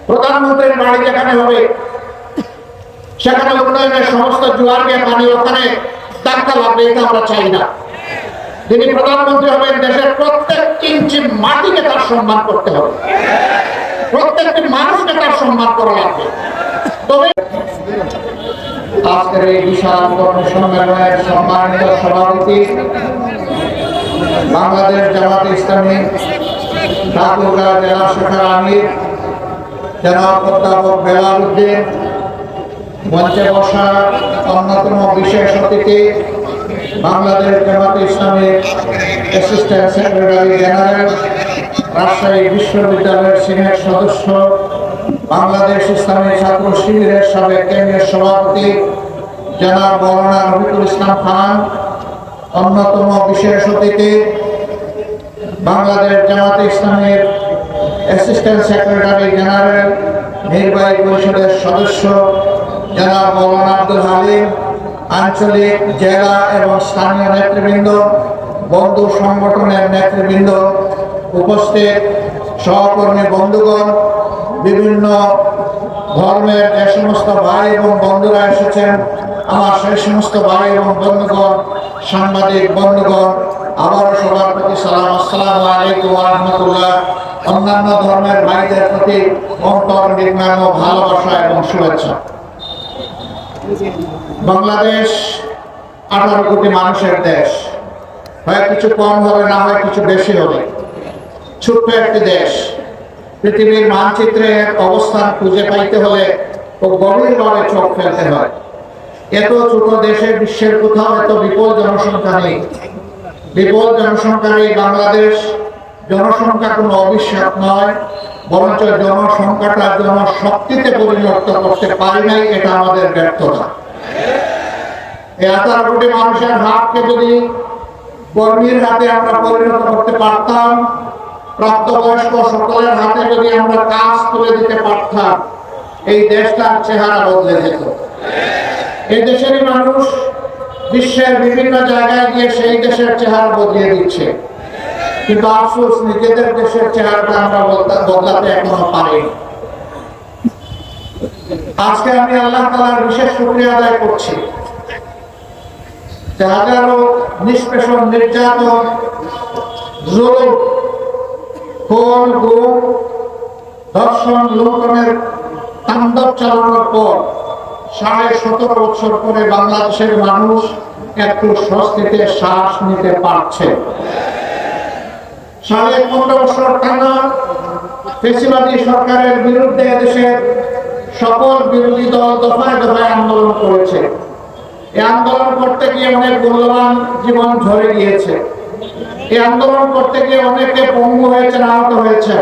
প্রধানমন্ত্রীর বাড়ি যেখানে হবে সেখানে উন্নয়নের সমস্ত জোয়ারকে পানি ওখানে ধাক্কা লাগবে, এটা আমরা চাই না। যিনি প্রধানমন্ত্রী হবেন দেশের প্রত্যেক ইঞ্চি মাটিকে তার সম্মান করতে হবে, প্রত্যেকটি মানুষকে তার সম্মান করা লাগবে। তবে আজকের এই বিশাল কর্মসম্মেলনের সম্মানিত সভাপতি বাংলাদেশ জামাত ইসলামী ঠাকুরগাঁও জেলা শাখার আমির জনাব অধ্যাপক বেলাল উদ্দিন, মঞ্চে বসা অন্যতম বিশেষ অতিথি বাংলাদেশ জামাত ইসলামীর অ্যাসিস্ট্যান্ট সেক্রেটারি জেনারেল, রাজশাহী বিশ্ববিদ্যালয়ের সিনেট সদস্য, বাংলাদেশ ইসলামী ছাত্র শিবিরের সাবেক কেন্দ্রীয় সভাপতি জনাব মৌলানা রফিকুল ইসলাম খান, অন্যতম বিশেষ অতিথি বাংলাদেশ জামাত ইসলামীর অ্যাসিস্ট্যান্ট সেক্রেটারি জেনারেল নির্বাহী পরিষদের সদস্য জনাব মৌলানা আব্দুল হালিম, আঞ্চলিক জেলা এবং স্থানীয় নেতৃবৃন্দ, বন্ধু সংগঠনের নেতৃবৃন্দ, উপস্থিত সহকর্মী বন্ধুগণ, বিভিন্ন ধর্মের যে সমস্ত ভাই এবং বন্ধুরা এসেছেন, আমার সেই সমস্ত ভাই এবং বন্ধুগণ, সাংবাদিক বন্ধুগণ, আবারও সবার প্রতি সালাম, আসসালামু আলাইকুম ওয়া রাহমাতুল্লাহ। অন্যান্য ধর্মের ভাইদের প্রতি অন্তর্নির্মাণ ও ভালোবাসা এবং শুভেচ্ছা। বাংলাদেশ 18 কোটি মানুষের দেশ, হয় কিছু কম হবে, না হয় কিছু বেশি হবে। ছোট্ট একটি দেশ, পৃথিবীর মানচিত্রে অবস্থান খুঁজে পাইতে হলে ও গভীরভাবে চোখ ফেলতে হয়। এত ছোট দেশে বিশ্বের কোথাও এত বিপুল জনসংখ্যা নেই। বিপুল জনসংখ্যার এই বাংলাদেশ জনসংখ্যা কোনো অবিশ্বাস নয়, বরঞ্চ জনসংখ্যাটা জনশক্তিতে পরিণত করতে পারি নাই, এটা আমাদের ব্যর্থতা। এই 18 কোটি মানুষের হাতকে যদি কর্মীর হাতে আমরা পরিণত করতে পারতাম, প্রাপ্তবয়স্ক সকলের হাতে যদি আমরা কাজ তুলে দিতে পারতাম, এই দেশটার চেহারা বদলে যেত। এই দেশেরই মানুষ বিশ্বের বিভিন্ন জায়গায় গিয়ে সেই দেশের চেহারা বদলিয়ে দিচ্ছে, কিন্তু আফসোস নিজেদের দেশের চেহারাটা আমরা বদলাতে এখনো পারিনি। আজকে আমি আল্লাহ তাআলার বিশেষ শুকরিয়া আদায় করছি যে হাজারো নিষ্পেষণ, নির্যাতন, জুলুম, খুন, গুম, ধর্ষণ, লুণ্ঠনের তাণ্ডব চালানোর পর 17.5 বছর পরে বাংলাদেশের মানুষ একটু স্বস্তিতে শ্বাস নিতে পারছে। 15.5 বছর টানা ফ্যাসিবাদী সরকারের বিরুদ্ধে দেশের সকল বিরোধী দল দফায় দফায় আন্দোলন করেছে। এই আন্দোলন করতে গিয়ে অনেক মূল্যবান জীবন ঝরে গিয়েছে। এই আন্দোলন করতে গিয়ে অনেকে পঙ্গু হয়েছে, আহত হয়েছে,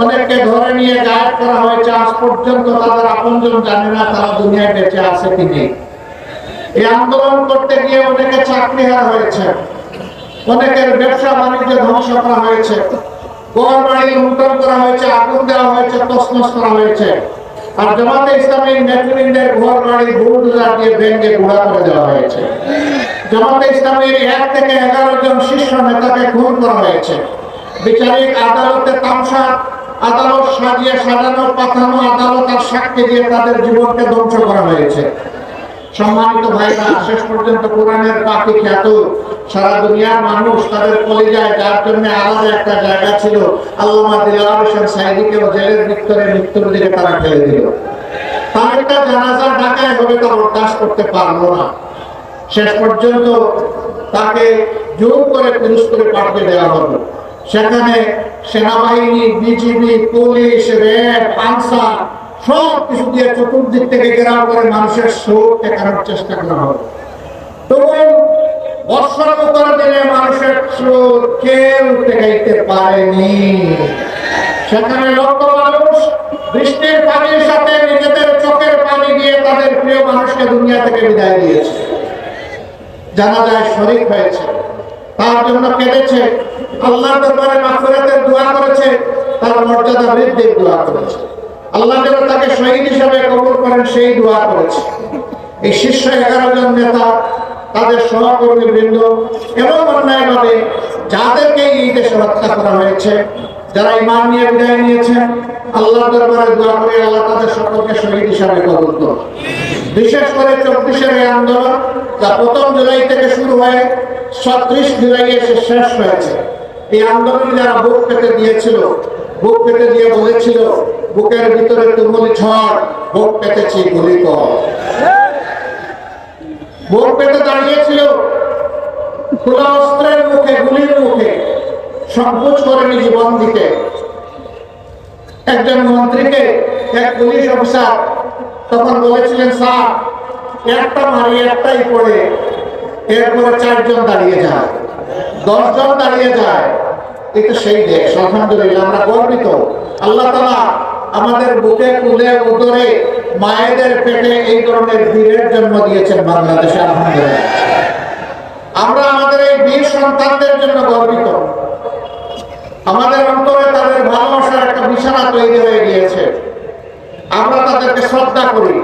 অনেককে ধরে নিয়ে গায়েব করা হয়েছে। আজ পর্যন্ত তাদের আপনজন জানে না তারা দুনিয়ায় বেঁচে আছে কি নেই। এই আন্দোলন করতে গিয়ে অনেকে চাকরি হারা হয়েছে, অনেকের ব্যবসা বাণিজ্য ধ্বংস করা হয়েছে, ঘর বাড়ি লুণ্ঠন করা হয়েছে, আগুন দেওয়া হয়েছে, তছনছ করা হয়েছে। আর জামাতে ইসলামীর নেতৃবৃন্দের ঘর বাড়ি বুলডোজার দিয়ে ভেঙে গুঁড়া করে দেওয়া হয়েছে। জামাতে ইসলামীর 1 থেকে 11 জন শীর্ষ নেতাকে খুন করা হয়েছে। বিচারিক আদালতে তামসা, আদালত সাজিয়ে সাজানো পাঠানো আদালত আর সাক্ষী দিয়ে তাদের জীবনকে ধ্বংস করা হয়েছে। সম্মানিত ভাইরা, শেষ পর্যন্ত কোরআনের পাখি খ্যাত সারা দুনিয়ার মানুষ তাদের কলিজায়, যার জন্য আলাদা একটা জায়গা ছিল, আল্লামা দিলওয়ার হোসেন সাঈদীকেও জেলের ভিতরে মৃত্যুর দিকে তারা ফেলে দিল। তার একটা জানাজা ঢাকায় হবে, তা বরদাস্ত করতে পারলো না। শেষ পর্যন্ত তাকে জোর করে পিরোজপুরে পাঠিয়ে দেওয়া হলো। সেখানে সেনাবাহিনী, বিজিবি, পুলিশ, র্যাব, আনসার সব কিছু দিয়ে চতুর্দিক থেকে ঘেরাও করে মানুষের স্রোত ঠেকানোর চেষ্টা করা হবে। তবু বর্ষণ করে দিলে মানুষের স্রোত কেউ ঠেকাইতে পারেনি। সেখানে লক্ষ মানুষ বৃষ্টির পানির সাথে নিজেদের চোখের পানি দিয়ে তাদের প্রিয় মানুষকে দুনিয়া থেকে বিদায় দিয়েছে, জানাজায় শরীক হয়েছে, তার জন্য কেঁদেছে, আল্লাহর দরবারে মাগফিরাতের দোয়া করেছে, তার মর্যাদা বৃদ্ধির দোয়া করেছে। আল্লাহ যেন তাকে শহীদ হিসেবে কবুল করেন সেই দোয়া করেছে। এই শীর্ষ 11 জন নেতা, তাদের সহকর্মী বৃন্দ এবং অন্যায়ভাবে যাদেরকে এই দেশে হত্যা করা হয়েছে, যারা ঈমান নিয়ে বিদায় নিয়েছেন, আল্লাহর দরবারে দোয়া করি আল্লাহ তাদের সকলকে শহীদ হিসাবে কবুল করুন। বিশেষ করে 24-এর এই আন্দোলন যা 1 জুলাই থেকে শুরু হয়ে 36 জুলাই এসে শেষ হয়েছে, এই আন্দোলনে যারা বুক পেতে দিয়েছিল, বুক পেতে দিয়ে বলেছিল বুকের ভিতরে তুমুল ঝড়, বুক পেতেছি গুলি কর, বুক পেতে দাঁড়িয়েছিল খোলা অস্ত্রের মুখে, গুলির মুখে, সংকোচ করেনি জীবন দিতে। একজন মন্ত্রীকে এক পুলিশ অফিসার তখন বলেছিলেন, স্যার একটা মারি একটাই পড়ে, এরপরে 4 জন দাঁড়িয়ে যায়, 10 জন দাঁড়িয়ে যায়। এটা সেই দেশ, আলহামদুলিল্লাহ আমরা গর্বিত। আল্লাহ তাআলা আমাদের বুকে, কুলে, উদরে, মায়েদের পেটে এই ধরনের বীরের জন্ম দিয়েছেন বাংলাদেশে, আলহামদুলিল্লাহ। আমরা আমাদের এই বীর সন্তানদের জন্য গর্বিত। আমাদের অন্তরে তাদের ভালোবাসার একটা বিছানা তৈরি হয়ে গিয়েছে। আমরা তাদেরকে শ্রদ্ধা করি।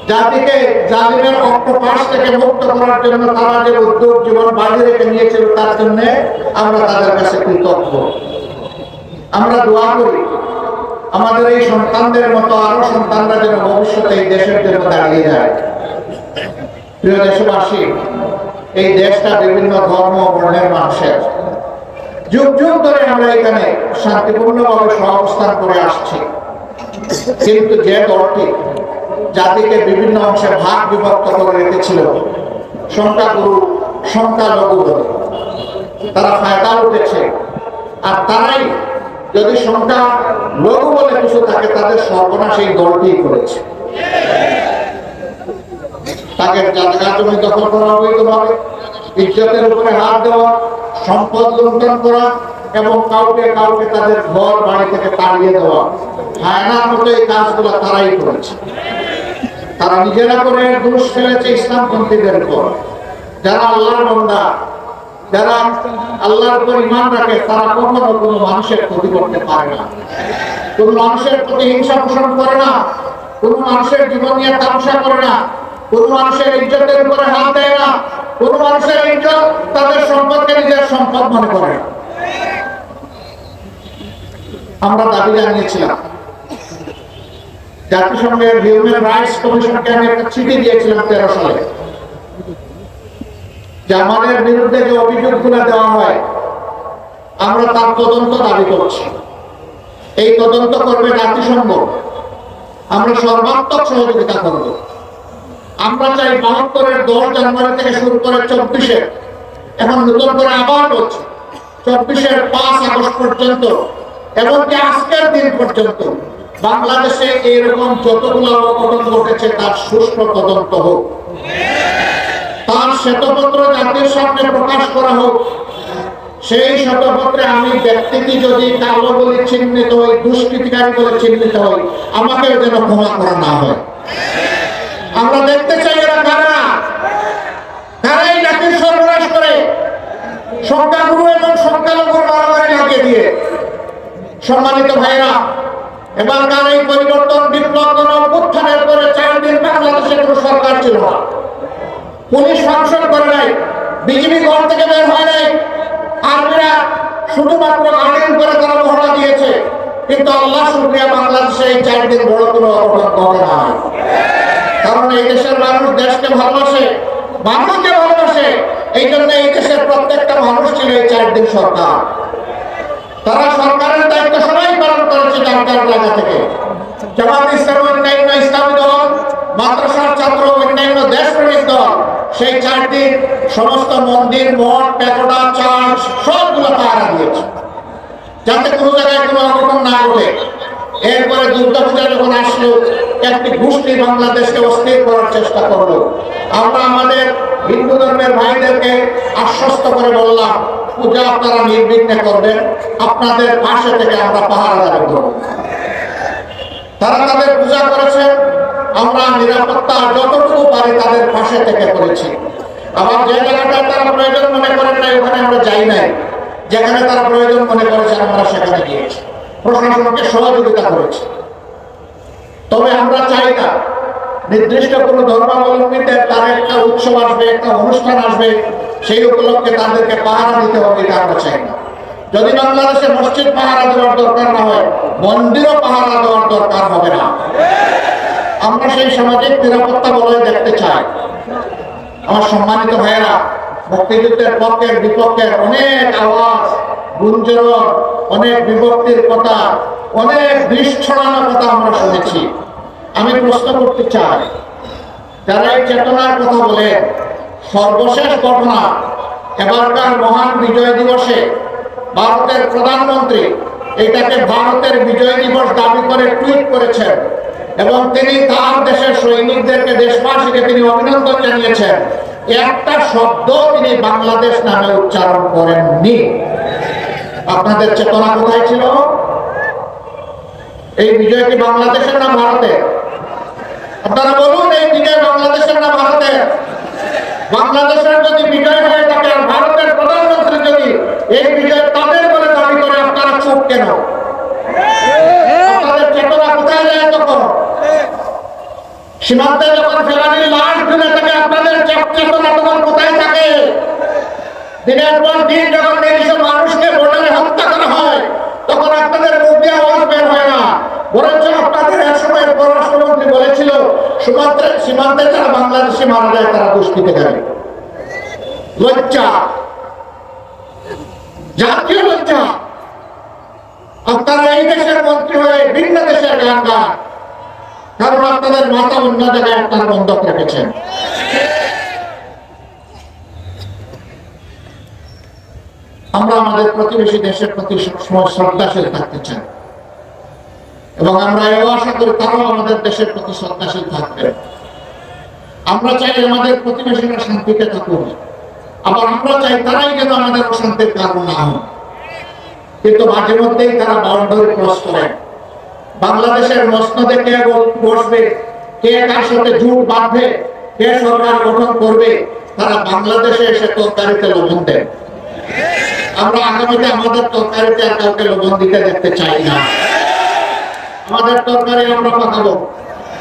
জাতিকে জালিমের অক্টোপাস থেকে মুক্ত করার জন্য তারা যে উদ্যোগ জীবন বাজি রেখে নিয়েছিল, তার জন্য আমরা তাদের কাছে কৃতজ্ঞ। আমরা দোয়া করি আমাদের এই সন্তানদের মতো আরো সন্তানরা যেন ভবিষ্যতে এই দেশের জন্য দাঁড়িয়ে যায়। প্রিয় দেশবাসী, এই দেশটা বিভিন্ন ধর্ম বর্ণের মানুষের। যুগ যুগ ধরে আমরা এখানে শান্তিপূর্ণভাবে সহাবস্থান করে আসছি, কিন্তু যে দলটি জাতিকে বিভিন্ন অংশে ভাগ বিভক্ত করে রেখেছিল, সংখ্যাগুরু সংখ্যালঘু বলে, তারা ফায়দা উঠেছে। আর তারাই যদি সংখ্যা লঘু বলে কিছু থাকে, তাদের সর্বনাশ এই দলটি করেছে। তাকে জায়গা জমি দখল করা অবৈধভাবে, ইজ্জতের উপরে হাত দেওয়া, সম্পদ লুণ্ঠন করা এবং কাউকে কাউকে তাদের ঘর বাড়ি থেকে তাড়িয়ে দেওয়া, হায়নার মতো এই কাজগুলো তারাই করেছে। তারা নিজেরা করে দোষ ফেলেছে ইসলামপন্থীদের উপর। যারা আল্লাহর বান্দা, যারা আল্লাহর উপর ঈমান রাখে, তারা কখনো কোনো মানুষের ক্ষতি করতে পারে না, কোনো মানুষের প্রতি হিংসা পোষণ করে না, কোনো মানুষের জীবন নিয়ে তামসা করে না, কোন মানুষের ইজ্জতের উপরে হাত দেয় না, কোন মানুষের ইজ্জত তাদের সম্পদকে নিজের সম্পদ মনে করে না। আমরা দাবি জানিয়েছিলাম, জাতিসংঘের হিউম্যান রাইটস কমিশনকে আমি একটা চিঠি দিয়েছিলাম 13 সালে, যে আমাদের বিরুদ্ধে যে অভিযোগগুলো দেওয়া হয়, আমরা তার তদন্ত দাবি করছি। এই তদন্ত করবে জাতিসংঘ, আমরা সর্বাত্মক সহযোগিতা করব। আমরা চাই 72-এর 10 জানুয়ারি থেকে শুরু করে 24-এর, এখন নতুন করে আবার হচ্ছে 24-এর 5 আগস্ট পর্যন্ত, এমনকি আজকের দিন পর্যন্ত বাংলাদেশে এরকম যতগুলো অঘটন ঘটেছে তার সুষ্ঠু তদন্ত হোক, তার শ্বেতপত্র জাতির সামনে প্রকাশ করা হোক। সেই শ্বেতপত্রে আমি ব্যক্তিটি যদি কালো বলে চিহ্নিত হই, দুষ্কৃতিকারী বলে চিহ্নিত হই, আমাকেও যেন ক্ষমা করা না হয়। আমরা দেখতে চাই এরা কারা, কারাই জাতির সর্বনাশ করে, সংখ্যাগুরু এবং সংখ্যালঘুর মারামারি লাগিয়ে দিয়ে। সম্মানিত ভাইরা, এবারকার এই পরিবর্তন বিপ্লব অভ্যুত্থানের পরে 4 দিন বাংলাদেশে কোনো সরকার ছিল না, পুলিশ ফাংশন করে নাই, বিজিবি ঘর থেকে বের হয় নাই, আর্মিরা শুধুমাত্র গাড়ির করে তারা মহড়া দিয়েছে। কিন্তু আল্লাহ শুকরিয়া, বাংলাদেশে এই 4 দিন বড় কোনো অঘটন ঘটে না। কারণ এই দেশের মানুষ দেশকে ভালোবাসে, মানুষকে ভালোবাসে, এই জন্য এই দেশের প্রত্যেকটা মানুষ ছিল এই 4 দিন সরকার। তারা সরকারের দায়িত্ব সবাই পালন করেছে যার যার জায়গা থেকে। জামাত ইসলাম, অন্যান্য ইসলামী দল, মাদ্রাসার ছাত্র, অন্যান্য দেশপ্রেমিক দল সেই 4 দিন সমস্ত মন্দির, মঠ, প্যাগোডা, চার্চ সবগুলো পাহারা দিয়েছে, যাতে কোনো জায়গায় কোনো অঘটন না ঘটে। এরপরে দুর্গাপূজা যখন আসলো, একটি গোষ্ঠী বাংলাদেশকে অস্থির করার চেষ্টা করলো। আমরা আমাদের হিন্দু ধর্মের ভাইদেরকে আশ্বস্ত করে বললাম, পূজা আপনারা নির্বিঘ্নে করবেন, আপনাদের পাশে থেকে আমরা পাহারাদারি করব। তারা তাদের পূজা করেছে, আমরা নিরাপত্তা যতটুকু পারি তাদের পাশে থেকে করেছি। আবার যে জায়গাটায় তারা প্রয়োজন মনে করেন নাই, ওখানে আমরা যাই নাই। যেখানে তারা প্রয়োজন মনে করেছে আমরা সেখানে গিয়েছি, প্রশাসনকে সহযোগিতা করেছি। তবে আমরা চাই না নির্দিষ্ট কোনো ধর্মাবলম্বীদের তার একটা উৎসব আসবে, একটা অনুষ্ঠান আসবে, সেই উপলক্ষে তাদেরকে পাহারা দিতে হবে, এটা আমরা চাই না। যদি বাংলাদেশে মসজিদ পাহারা দেওয়ার দরকার না হয়, মন্দিরও পাহারা দেওয়ার দরকার হবে না। আমরা সেই সামাজিক নিরাপত্তা বলয় দেখতে চাই। আমার সম্মানিত ভাইয়েরা, মুক্তিযুদ্ধের পক্ষের বিপক্ষের অনেক আওয়াজ, গুঞ্জন, অনেক বিভক্তির কথা, অনেক বিষ ছড়ানোর কথা আমরা শুনেছি। আমি প্রশ্ন করতে চাই, যারা এই চেতনার কথা বলে, সর্বশেষ ঘটনা এবারকার মহান বিজয় দিবসে ভারতের প্রধানমন্ত্রী এটাকে ভারতের বিজয় দিবস দাবি করে টুইট করেছেন এবং তিনি তার দেশের সৈনিকদেরকে, দেশবাসীকে তিনি অভিনন্দন জানিয়েছেন। একটা শব্দ তিনি বাংলাদেশ নামে উচ্চারণ করেননি। আপনাদের চেতনা কোথায় ছিল? এই বিজয় কি বাংলাদেশের না ভারতের? আপনারা বলুন, এই বিজয় বাংলাদেশের না ভারতের? বাংলাদেশের যদি বিজয় হয়ে থাকে আর ভারতের প্রধানমন্ত্রী যদি এই বিজয় তাদের বলে দাবি করে, আপনারা চুপ কেন? আপনাদের চেতনা কোথায় যায় তখন? সীমান্তে যখন ফেলানির লাশ ঝুলে থাকে, আপনাদের চেতনা তখন কোথায় থাকে? দিনের পর দিন যখন নিরীহ মানুষকে বর্ডারে হত্যা করা হয়, তখন আপনাদের মুখ দিয়ে আওয়াজ বের হয় না। বরঞ্চ আপনাদের এক সময় পররাষ্ট্রমন্ত্রী বলেছিল, সীমান্তে যারা বাংলাদেশি মারা যায় তারা দুষ্কৃতিকারী। লজ্জা, জাতীয় লজ্জা। আপনারা এই দেশের মন্ত্রী হয়ে ভিন্ন দেশের গান গান, কারণ আপনাদের মাথা অন্য জায়গায় আপনারা বন্ধক রেখেছেন। আমরা আমাদের প্রতিবেশী দেশের প্রতি সবসময় শ্রদ্ধাশীল থাকতে চাই এবং আমরা এও আশা করি তারাও আমাদের দেশের প্রতি শ্রদ্ধাশীল থাকবে। আমরা চাই আমাদের প্রতিবেশীরা শান্তিতে থাকুক, আবার আমরা চাই তারাই যেন আমাদের অশান্তির কারণ না হয়। কিন্তু মাঝে মধ্যেই তারা বাউন্ডারি ক্রস করে। বাংলাদেশের মসনদে কে বসবে, কে কার সাথে জোট বাঁধবে, কে সরকার গঠন করবে, তারা বাংলাদেশে এসে তরকারিতে লবণ দেয়। আমরা আগামীতে আমাদের তরকারিতে আর কাউকে লবণ দিতে দেখতে চাই না। আমাদের তরকারি আমরা পাকাবো।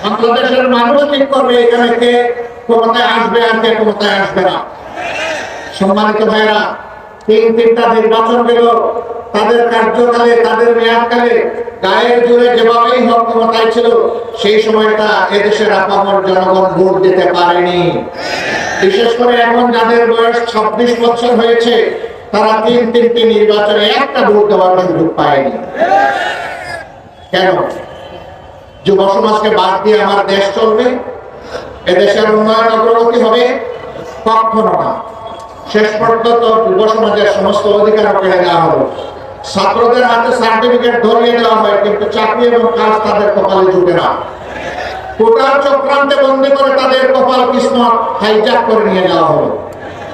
বাংলাদেশের মানুষ ঠিক করবে এখানে কে ক্ষমতায় আসবে আর কে ক্ষমতায় আসবে না। সম্মানিত ভাইরা, তিনটা নির্বাচন গেল, তাদের কার্যকালে, তাদের মেয়াদকালে গায়ের জোরে যেভাবেই হোক ক্ষমতায় ছিল, সেই সময়টা এদেশের আপামর জনগণ ভোট দিতে পারেনি। বিশেষ করে এখন যাদের বয়স 26 বছর হয়েছে, তারা তিনটি নির্বাচনে একটা ভোট দেওয়ার সুযোগ পায়নি। কেন? যুব সমাজকে বাদ দিয়ে আমার দেশ চলবে? এদেশের উন্নয়ন অগ্রগতি হবে? কখনো না। শেষ পর্যন্ত যুব সমাজের সমস্ত অধিকার কেড়ে দেওয়া হলো। ছাত্রদের হাতে সার্টিফিকেট ধরিয়ে দেওয়া হয়, কিন্তু চাকরি এবং কাজ তাদের কপালে জুটে না। কোটার চক্রান্তে বন্দী করে তাদের কপাল কিসমত হাইজ্যাক করে নিয়ে যাওয়া হলো।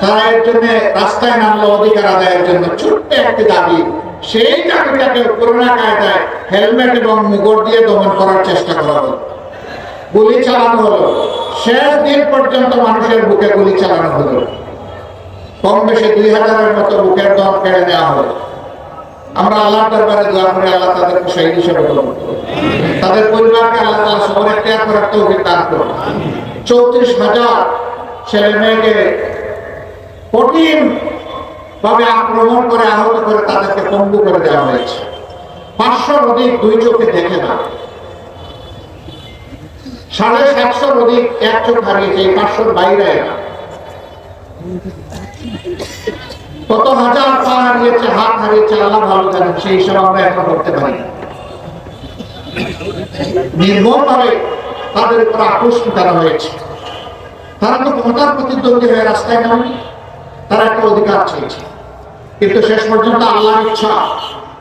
তারা এর জন্য রাস্তায় নামলো অধিকার আদায়ের জন্য। ছোট্ট একটি দাবি, সেই দাবিটাকে করোনা কায়দায় হেলমেট এবং মুগর দিয়ে দমন করার চেষ্টা করা হলো। গুলি চালানো হলো, শেষ দিন পর্যন্ত মানুষের বুকে গুলি চালানো হলো। কম বেশি 2000-এর মতো বুকের দম কেড়ে নেওয়া হলো। আমরা আল্লাহর দরবারে দোয়া করি, আল্লাহ তাদেরকে শহীদ হিসেবে কবুল করুন। তাদের পরিবারকে আল্লাহ তাআলা সবর ইখতিয়ার করার তৌফিক দান করুন। 34,000 ছেলে মেয়েকে কঠিন ভাবে আক্রমণ করে, আহত করে, তাদেরকে পঙ্গু করে দেওয়া হয়েছে। 500-র অধিক দুই চোখে দেখে না, 750-র অধিক এক চোখ হারিয়েছে। এই 500-র বাইরে কত হাজার পা হারিয়েছে, হাত হারিয়েছে, আল্লাহ ভালো জানেন। সেই হিসাবে আমরা এখন করতে পারি। নির্মমভাবে তাদের উপর আকর্ষণ করা হয়েছে। তারা তো ক্ষমতার প্রতিদ্বন্দ্বী হয়ে রাস্তায় নামে, তারা একটা অধিকার চেয়েছে, কিন্তু শেষ পর্যন্ত আল্লাহর ইচ্ছা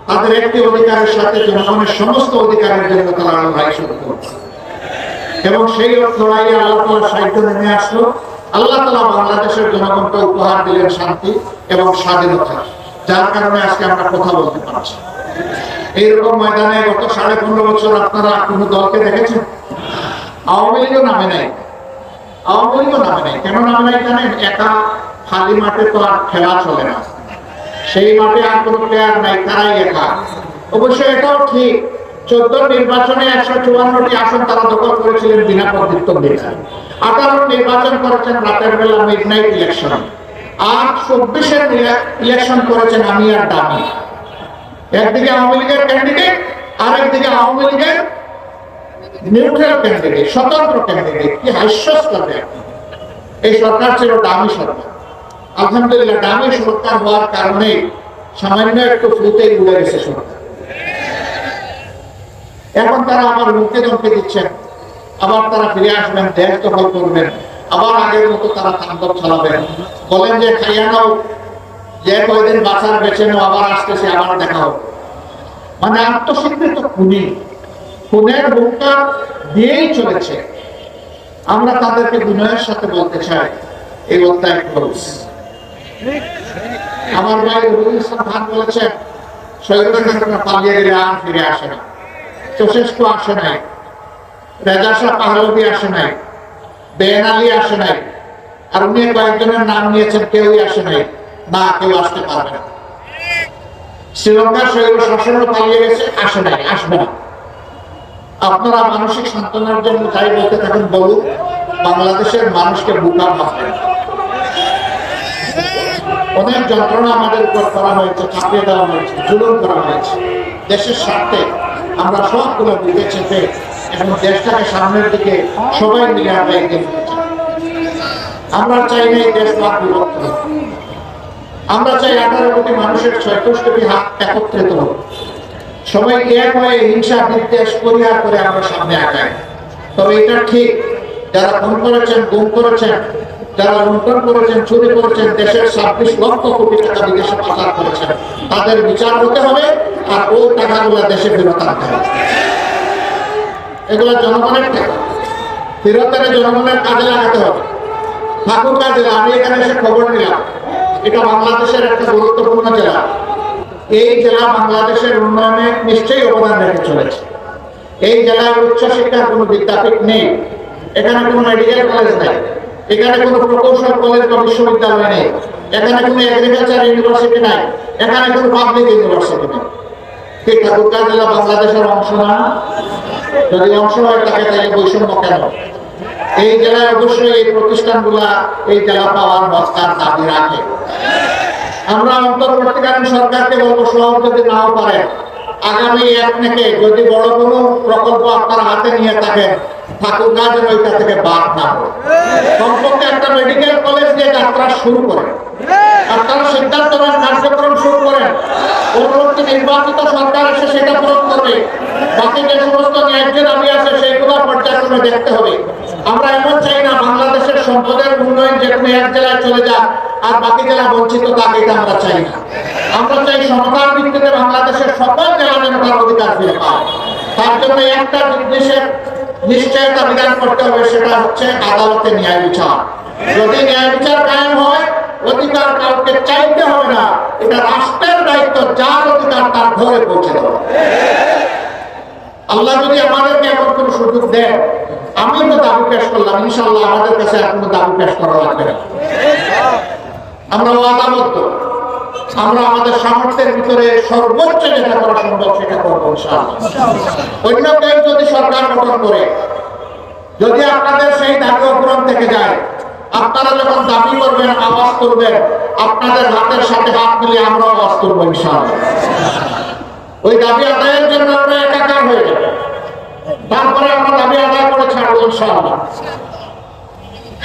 তাদের একটি অধিকারের সাথে জনগণের সমস্ত অধিকারের জন্য তারা লড়াই শুরু করবে এবং সেই লড়াইয়ে আল্লাহ তাআলা সাহায্য নেমে আসলো। আল্লাহ তাআলা বাংলাদেশের জনগণকে উপহার দিলেন শান্তি এবং স্বাধীনতা, যার কারণে আজকে আমরা কথা বলতে পারছি। এইরকম ময়দানে গত 15.5 বছর আপনারা কোনো দলকে দেখেছেন? আওয়ামী লীগও নামে নাই। আওয়ামী লীগও নামে নাই। কেন নামে নাই জানেন? একা খালি মাঠে তো আর খেলা চলে না, সেই মাঠে আর কোনো প্লেয়ার নাই, তারাই একা। অবশ্য এটাও ঠিক, 14 নির্বাচনে 154টি আসন তারা দখল করেছিলেন বিনা প্রতিদ্বন্দ্বিতা দিয়ে। 18 নির্বাচন করেছেন রাতের বেলা, মিডনাইট ইলেকশন। আর 24-এর ইলেকশন করেছেন আমি আর দামি। একদিকে আওয়ামী লীগের ক্যান্ডিডেট, আর একদিকে আওয়ামী লীগের নিউট্রাল ক্যান্ডিডেট, স্বতন্ত্র ক্যান্ডিডেট। কি হাস্যস্কর! এই সরকার ছিল দামি সরকার। আলহামদুলিল্লাহ, দামি সরকার হওয়ার কারণে সামান্য একটু ফ্লুতেই উড়ে গেছে সরকার। এখন তারা আবার মুখে ধমকে দিচ্ছেন, আবার তারা ফিরে আসবেন, দেশ দখল করবেন, আবার আগের মতো তারা তাণ্ডব চালাবেন। বলেন যে খাইয়া নাও, যে কয়দিন বাঁচার বেছে নাও, আবার আসতেছে, আবার দেখা হবে। মানে আত্মস্বীকৃত খুনি, খুনের হুঙ্কার দিয়েই চলেছে। আমরা তাদেরকে বিনয়ের সাথে বলতে চাই, এই অধ্যায় ক্লোজ। আমার ভাই রুহুল ইসলাম খান বলেছেন, স্বৈরাচারীরা পালিয়ে গেলে আর ফিরে আসে না। চৌশেষ্ঠ আসে নাই, রেজা শাহ পাহলভী আসে নাই, বেন আলী আসে নাই, আর উনি কয়েকজনের নাম নিয়েছেন, কেউই আসে নাই। না, কেউ আসতে পারবে না। শ্রীলঙ্কার স্বৈর শাসনও পালিয়ে গেছে, আসে নাই, আসবে না। আপনারা মানসিক সান্ত্বনার জন্য যাই বলতে থাকেন বলুন, বাংলাদেশের মানুষকে বোকা ভাববেন। অনেক যন্ত্রণা আমাদের উপর করা হয়েছে, চাপিয়ে দেওয়া হয়েছে, জুলুম করা হয়েছে। দেশের স্বার্থে আমরা সবগুলো বুঝে চেপে এবং দেশটাকে সামনের দিকে সবাই মিলে আমরা এগিয়ে নিতে চাই। আমরা চাই না এই দেশ ভাগ বিভক্ত হোক। আমরা চাই 18 কোটি মানুষের 36 কোটি হাত একত্রিত হোক। সবাই এক হয়ে হিংসা বিদ্বেষ পরিহার করে আমরা সামনে আগাই। তবে এটা ঠিক, যারা খুন করেছেন, গুম করেছেন, যারা লুণ্ঠন করেছেন, চুরি করেছেন, দেশের 26 লক্ষ কোটি টাকা বিদেশে পাচার করেছেন, তাদের বিচার হতে হবে, আর ওই টাকাগুলো দেশে ফেরত আনতে হবে। এগুলো জনগণের টাকা, ফেরত এনে জনগণের কাজে লাগাতে হবে। ঠাকুরগাঁ জেলা, আমি এখানে এসে খবর নিলাম, এটা বাংলাদেশের একটা গুরুত্বপূর্ণ জেলা। এই জেলা বাংলাদেশের উন্নয়নে নিশ্চয়ই অবদান রেখে চলেছে। এই জেলায় উচ্চশিক্ষার কোনো বিদ্যাপীঠ নেই, এখানে কোনো মেডিকেল কলেজ নেই, এখানে কোনো প্রকৌশল কলেজ বা বিশ্ববিদ্যালয় নেই, এখানে কোনো এগ্রিকালচার ইউনিভার্সিটি নাই, এখানে কোনো পাবলিক ইউনিভার্সিটি নেই। কি ঠাকুরগাঁ জেলা বাংলাদেশের অংশ না? যদি অংশ হয়, তাকে তাহলে বৈষম্য কেন? এই জেলায় অবশ্যই এই প্রতিষ্ঠানগুলা এই জেলা পাওয়ার বস্তার দাবি রাখে। আমরা অন্তর্বর্তীকালীন সরকারকে বলবো, সব যদি নাও পারেন, আগামী 1 থেকে যদি বড় কোনো প্রকল্প আপনার হাতে নিয়ে থাকেন, ঠাকুরগাঁ যেন ওইটা থেকে বাদ না হয়। কমপক্ষে একটা মেডিকেল কলেজ দিয়ে যাত্রা শুরু করেন, আপনারা সিদ্ধান্ত নেন, কার্যক্রম শুরু করেন। পরবর্তী নির্বাচিত সরকার এসে সেটা পূরণ করবে। বাকি যে সমস্ত ন্যায্য দাবি আছে সেইগুলো পর্যায়ক্রমে দেখতে হবে। আমরা এমন চাই না বাংলাদেশের সম্পদের উন্নয়ন যে কোনো এক জেলায় চলে যাক আর বাকি জেলা বঞ্চিত থাকে, এটা আমরা চাই না। আমরা চাই সমতার ভিত্তিতে বাংলাদেশের সকল জেলা যেন তার অধিকার ফিরে পায়। তার জন্য একটা নির্দেশের নিশ্চয়তা বিধান করতে হবে, সেটা হচ্ছে আদালতে ন্যায় বিচার। যদি ন্যায় বিচার কায়েম হয়, অধিকার কাউকে চাইতে হবে না, এটা রাষ্ট্রের দায়িত্ব, যার অধিকার তার ঘরে পৌঁছে দেওয়া। আল্লাহ যদি আমাদেরকে এমন কোন সুযোগ দেন, আমি তো দাবি পেশ করলাম, ইনশাআল্লাহ আমাদের কাছে আর কোনো দাবি পেশ করা লাগবে না। আমরা ওয়াদাবদ্ধ, আমরা আমাদের সামর্থ্যের ভিতরে সর্বোচ্চ যেটা করা সম্ভব সেটা করবো ইনশাআল্লাহ। অন্য কেউ যদি সরকার গঠন করে, যদি আপনাদের সেই দাবি অপূরণ থেকে যায়, আপনারা যখন দাবি করবেন, আওয়াজ করবেন, আপনাদের হাতের সাথে হাত মিলিয়ে আমরা আওয়াজ করবো ইনশাআল্লাহ। ওই দাবি আদায়ের জন্য আমরা একাকার হয়ে যাব, তারপরে আমরা দাবি আদায় করে ছাড়বো ইনশাআল্লাহ।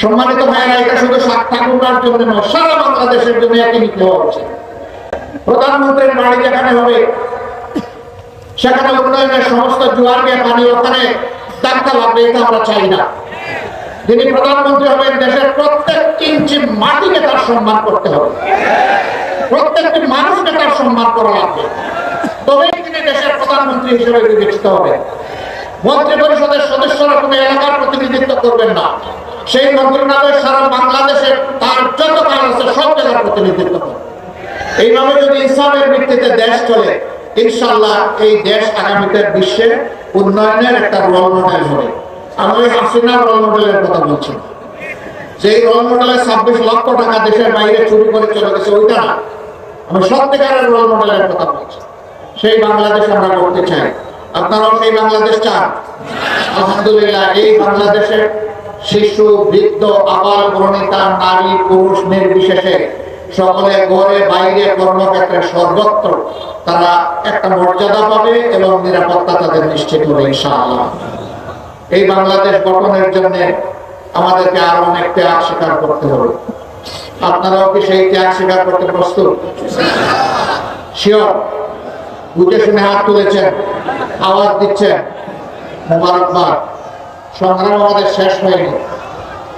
সম্মানিত ভাইয়েরা, এটা শুধু ঠাকুরগাঁর জন্য নয়, সারা বাংলাদেশের জন্য একই নীতি হওয়া উচিত। প্রধানমন্ত্রীর বাড়ি যেখানে হবে, সেখানে উন্নয়নের সমস্ত জোয়ার গিয়ে পানি ওখানে ধাক্কা লাগবে, এটা আমরা চাই না। যিনি প্রধানমন্ত্রী হবেন, দেশের প্রত্যেক ইঞ্চি মাটিকে তার সম্মান করতে হবে, প্রত্যেকটি মানুষকে তার সম্মান করা লাগবে, তবেই তিনি দেশের প্রধানমন্ত্রী হিসেবে বিবেচিত হবে। মন্ত্রী পরিষদের সদস্যরা কোনো এলাকার প্রতিনিধিত্ব করবেন না, সেই মন্ত্রণালয় সারা বাংলাদেশের তার যত কাজ আছে সব জায়গার প্রতিনিধিত্ব করবে। এইভাবে যদি ইসলামের ভিত্তিতে দেশ চলে, ইনশাআল্লাহ এই দেশ আগামীতে বিশ্বে উন্নয়নের একটা রোল মডেল হবে। আমি হাসিনার রোল মডেলের কথা বলছি, যেই রোল মডেলে 26 লক্ষ টাকা দেশের বাইরে চুরি করে চলে গেছে, ওইটা না, আমি সত্যিকারের রোল মডেলের কথা বলছি। সেই বাংলাদেশ আমরা করতে চাই। আপনারাও সেই বাংলাদেশ চান? আলহামদুলিল্লাহ, এই বাংলাদেশে শিশু, বৃদ্ধ, আবাল বনিতা, নারী পুরুষ নির্বিশেষে সকলে ঘরে বাইরে কর্মক্ষেত্রে সর্বত্র তারা একটা মর্যাদা পাবে এবং নিরাপত্তা তাদের নিশ্চিত হবে ইনশাআল্লাহ। এই বাংলাদেশ গঠনের জন্য আমাদেরকে আরো অনেক ত্যাগ স্বীকার করতে হবে। আপনারাও কি সেই ত্যাগ স্বীকার করতে প্রস্তুত? শিওর? বুঝে শুনে হাত তুলেছেন, আওয়াজ দিচ্ছেন, মোবারকবাদ। সংগ্রাম আমাদের শেষ হয়নি।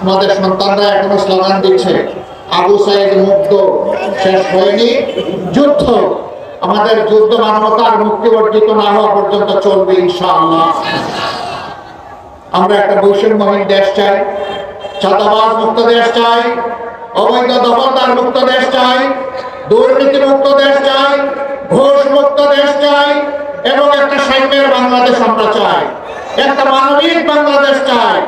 আমাদের সন্তানরা এখনো স্লোগান দিচ্ছে, আবু সাইদ মুক্ত, শেষ হয়নি যুদ্ধ। আমাদের যুদ্ধ মানবতার মুক্তি অর্জিত না হওয়া পর্যন্ত চলবে ইনশাআল্লাহ। আমরা একটা বৈষম্যহীন দেশ চাই, চাঁদাবাজ মুক্ত দেশ চাই, অবৈধ দখলদার মুক্ত দেশ চাই, দুর্নীতি মুক্ত দেশ চাই, ঘুষ মুক্ত দেশ চাই এবং একটা সাম্যের বাংলাদেশ আমরা চাই, একটা মানবিক বাংলাদেশ চাই।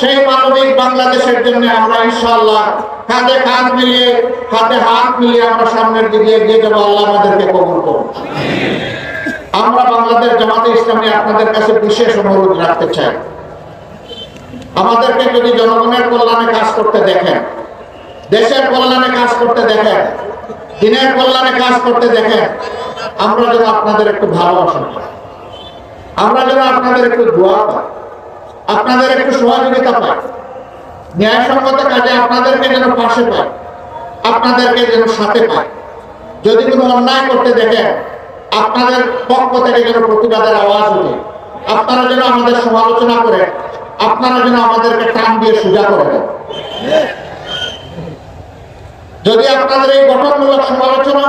সেই মানবিক বাংলাদেশের জন্য আমরা ইনশাআল্লাহ কাঁধে কাঁধ মিলিয়ে, হাতে হাত মিলিয়ে আমরা সামনের দিকে এগিয়ে যাবো। আল্লাহ আমাদেরকে কবুল করুন। আমরা বাংলাদেশ জামাতে ইসলামী আপনাদের কাছে বিশেষ অনুরোধ রাখতে চাই, আমাদেরকে যদি জনগণের কল্যাণে কাজ করতে দেখেন, দেশের কল্যাণে কাজ করতে দেখেন, দিনের কল্যাণে কাজ করতে দেখেন, আমরা যেন আপনাদের একটু ভালোবাসা পাই, আমরা যেন আপনাদের একটু দোয়া পাই, আপনাদের একটু সহযোগিতা পাই, ন্যায়সঙ্গত কাজে আপনাদেরকে যেন পাশে পাই, আপনাদেরকে যেন সাথে পাই। যদি কোনো অন্যায় করতে দেখেন, আপনাদের পক্ষ থেকে যেন প্রতিবাদের আওয়াজ ওঠে, আপনারা যেন আমাদের সমালোচনা করে, আপনারা যেন আমাদেরকে টান দিয়ে সোজা করে দেন। যদি আপনাদের এই গঠনমূলক সমালোচনা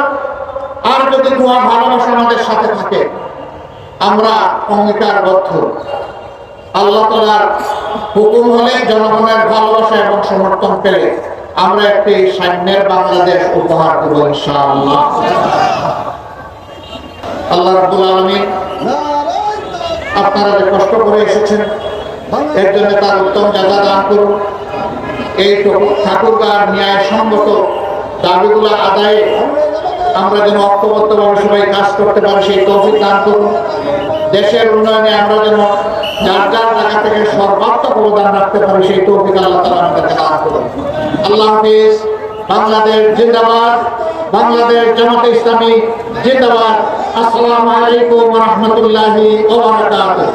আর যদি দোয়া ভালোবাসা আমাদের সাথে থাকে, আমরা অঙ্গীকারবদ্ধ আল্লাহ তাআলার হুকুম হলে, জনগণের ভালোবাসা এবং সমর্থন পেলে আমরা একটি সাম্যের বাংলাদেশ উপহার দেব ইনশাআল্লাহ। আল্লাহ রাব্বুল আলামিন আপনারা যে কষ্ট করে এসেছেন এর জন্য তার উত্তম যাজা দান করুন। এই ঠাকুরগাঁর ন্যায়সঙ্গত দাবিগুলো আদায়ে আমরা যেন ঐক্যবদ্ধভাবে সবাই কাজ করতে পারি সেই তৌফিক দান করুন। দেশের উন্নয়নে আমরা যেন যার যার জায়গা থেকে সর্বাত্মক অবদান রাখতে পারি সেই তৌফিক আল্লাহ তাআলা আমাদেরকে দান করুন। আল্লাহ হাফেজ। বাংলাদেশ জিন্দাবাদ, বাংলাদেশ জামাতে ইসলামী জিন্দাবাদ। আসসালামু আলাইকুম ওয়া রাহমাতুল্লাহি ওয়া বারাকাতুহু।